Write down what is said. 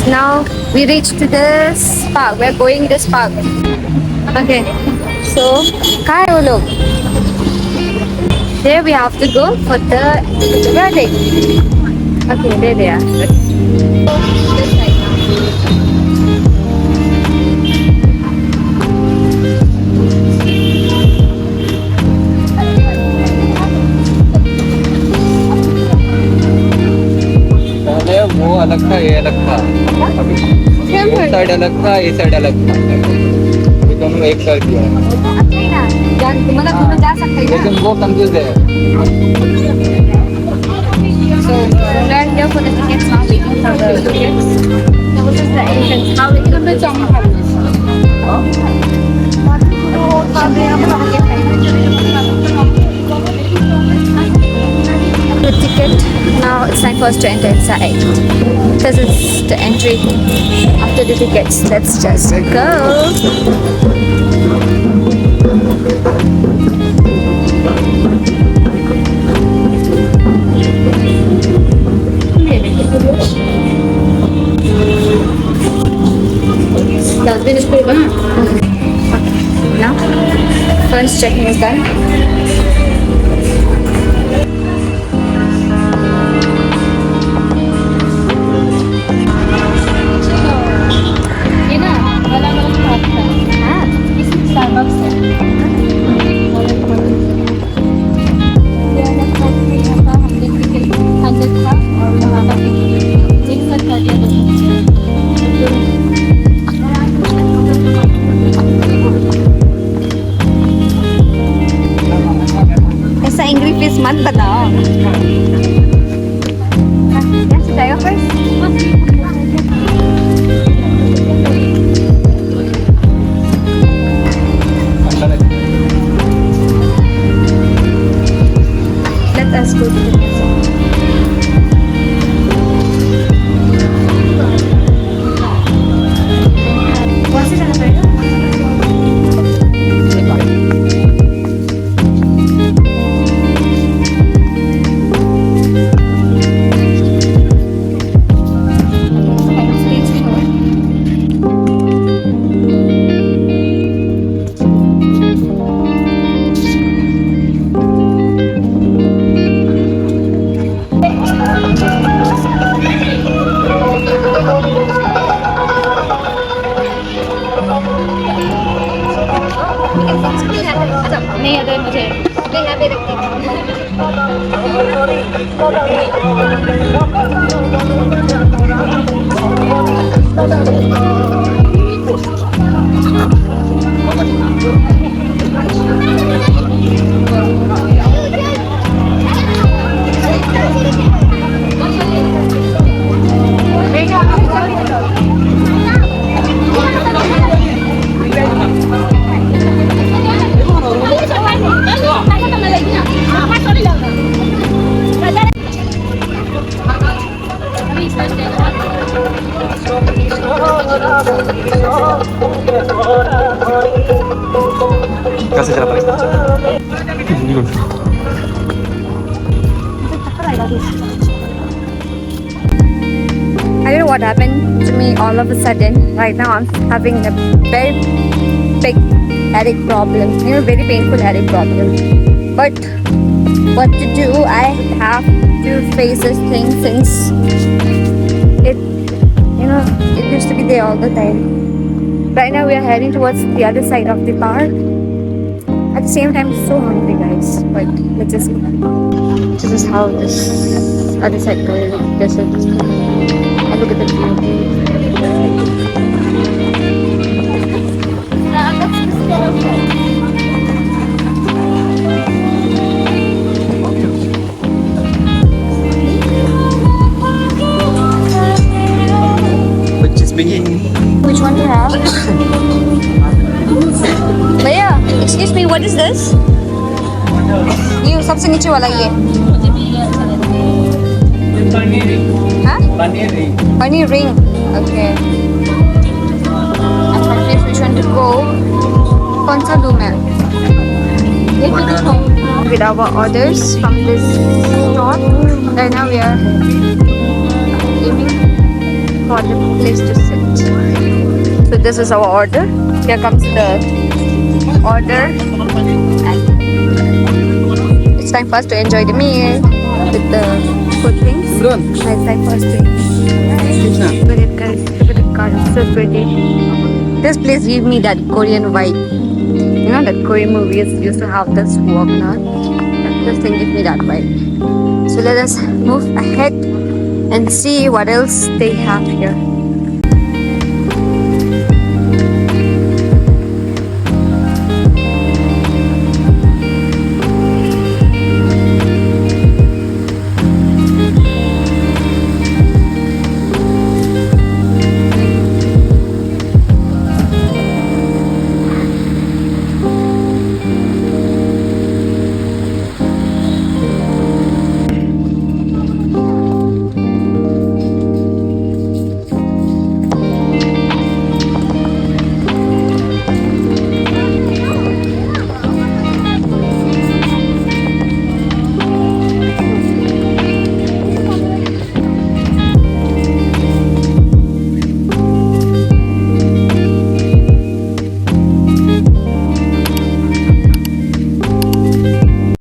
Now we reached to this park. We're going this park. Okay. So, kaya wo log? There we have to go for the verdict. Okay, there they are. This side now. वो अलग था ये अलग था वो side अलग था ये साइड अलग था ये दोनों एक साइड किया मतलब दोनों जा सकते हैं लेकिन वो कंफ्यूज है So we are here for the tickets now, waiting for the tickets. So this is the entrance. How we can the ticket. Now it's time for us to enter inside. This is the entry after the tickets. Let's just go. Now, first checking is done. मत बताओ यहाँ से जाएगा first let us go to the कौन से जाना पड़ेगा नहीं अगर मुझे मैं यहाँ पे रखती कैसे चला पाएगा I don't know what happened to me all of a sudden. Right now I'm having a very big headache problem. You know, very painful headache problem. But what to do? I have to face this thing since it used to be there all the time. Right now we are heading towards the other side of the park. At the same time, so hungry, guys. But let's just go. This is how this other side goes. This is. And look at the view. Which is biggie? Which one do you have? भैया, excuse me, what is this? ये सबसे नीचे वाला ये. हाँ? Paneer ring. Okay. I'm confused which one to go. कौन सा दूँ मैं? With our orders from this store, right now we are aiming for got a place to sit. So this is our order. Here comes the order. And it's time for us to enjoy the meal with the good things. It's time for us to look at it, guys. Look at the car. It's so pretty. This place gives me that Korean vibe. You know that Korean movies used to have this walk now. This thing gives me that vibe. So let us move ahead and see what else they have here.